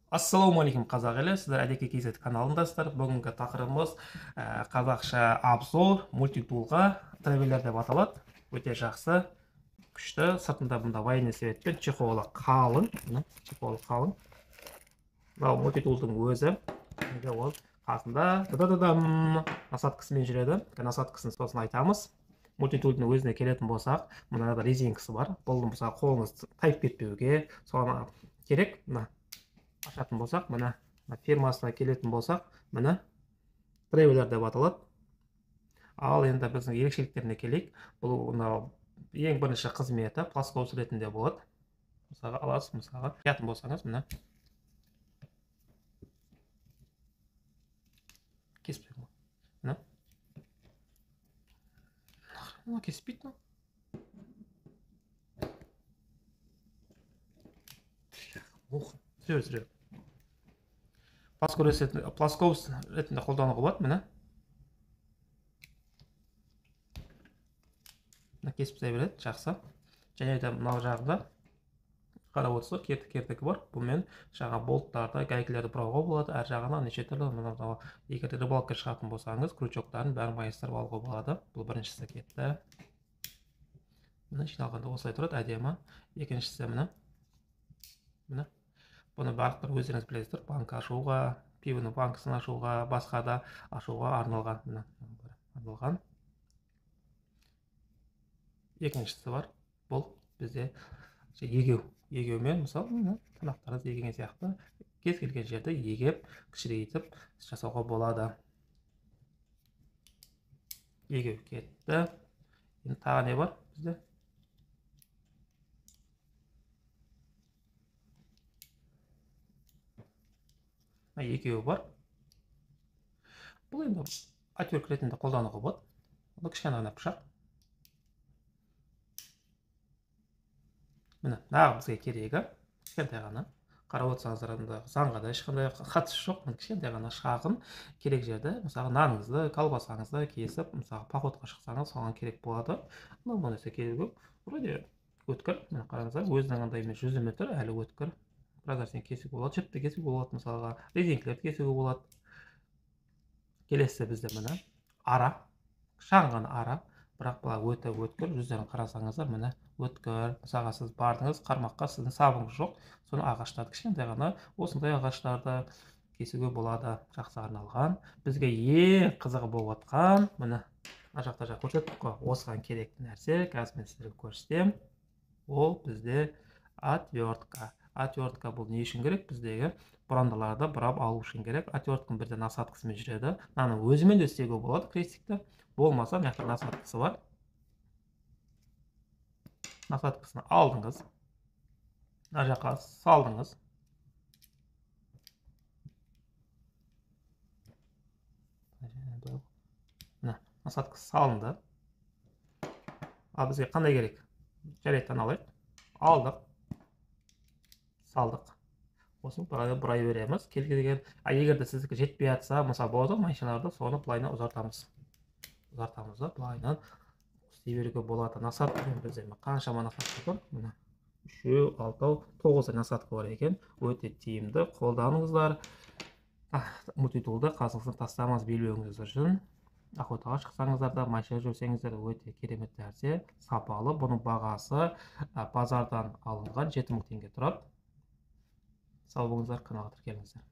Ассалаумағалейкум қазақ елі, сіздер әдеке KZ каналындасыздар. Бүгінгі тақырыбымыз қазақша обзор мультитулға тревелер деп аталады. Өте жақсы, күшті. Сыртында бұнда военный советпен чехолы қалың. Чехолы қалың. Мынау мультитулдың өзі. Ол қасында насадкасымен жүреді. Насадкасын сосын айтамыз. Мультитулдың өзіне келетін болсақ, мынада резинкасы бар. Бұл мысалы қолыңыз тайып кетпеуге, соны керек. Ашатын болсақ, мына фирмасына келетін болсақ, мына тревелер деп аталады. Ал енді біздің ерекшеліктеріне келейік. Бұл ең бірінші қызметі плоскоус ретінде болады. Мысалға аласыз, мысалға қиятын болсаңыз, мына кеспейді. Мына кеспейді. Жүр. Плоскоус ретінде қолдануға болады, міне. Мына кесіп тастай береді, жақсы. Және де мынау жағында қарап отырсақ, кертігі бар. Бұмен жаңа болттарды, гайкілерді бұрауға болады. Әр жағына неше түрлі, егер рыбалка шығатын болсаңыз, крючоктарын бәрін майыстырып алуға болады. Бұл біріншісі кетті. Міне жиналғанда осылай тұрады, әдемі. Екіншісі міне. Бұны барлықтар өздеріңіз білесіздер, банк ашуға, пивоның банкасын ашуға, басқа да ашуға арналған. Екіншісі бар, бұл бізде егеумен, мысалы, тамақтарды егеген сияқты, кез келген жерді егеп, кішірейтіп жасауға болады. Егеу кетті. Енді тағы не бар бізде? Екеуі бар. Бұл енді отвертка ретінде қолдануға болады. Бұл кішкене ғана пышақ. Міне, нағып бізге керегі. Кішкентай ғана. Қарап отырсаңыздар, заңға да ешқандай қатысы жоқ. Кішкентай ғана шағын керек жерді, мысалы наныңызды, колбасаңызды кесіп, мысалы походқа шықсаңыз, соған керек болады. Бұл нәрсе керегі. Вроде өткір. Міне қараңыздар, өзінің андай емес, 100 метр әлі өткір. Біраз нәрсені кесуге болады, жіпті кесуге болады, мысалға резинкілерді кесуге болады. Келесі бізде міне ара, шағын ара, бірақ бұлар өте өткір. Жүздерін қарасаңыздар, міне өткір. Мысалға сіз бардыңыз, қармаққа сіздің сабыңыз жоқ, соны ағаштарды кішкентай ғана осындай ағаштарды кесуге болады. Жақсы арналған. Бізге ең қызығы болып жатқан, міне мына жақта көрсеттік қой, осыған керекті нәрсе, қазір мен сіздерге көрсетемін. Ол бізде отвертка. Отвертка бұл не үшін керек? Біздегі бұрандаларды бұрап алу үшін керек. Отвертканың бірден насадкасымен жүреді. Мынаны өзімен де істеуге болады, крестикті. Болмаса, мына жақта насадкасы бар. Насадкасын алдыңыз. Мына жаққа салдыңыз. Насадкасы салынды. Ал бізге қандай керек? Жареттен алайық. Алдық. Салдық. Осын бұрай береміз. Егерде сіздікі жетпей атса, мысалы болады, машиналарды соны бұлайына ұзартамыз. Ұзартамызды бұлайынан істей беруге болады. Насадка бізде қаншама насадка бар? 3, 6, 9 насадка бар екен. Өте тиімді. Қолданыңыздар. Мультитулды қасыңыздан тастамаңыз белбеуіңіз үшін. Охотаға шықсаңыздар да, машина жүрсеңіздер өте керемет нәрсе, сапалы. Бұның бағасы базардан алынған 7000 теңге тұрады. Сау болыңыздар, каналға тіркеліңіздер.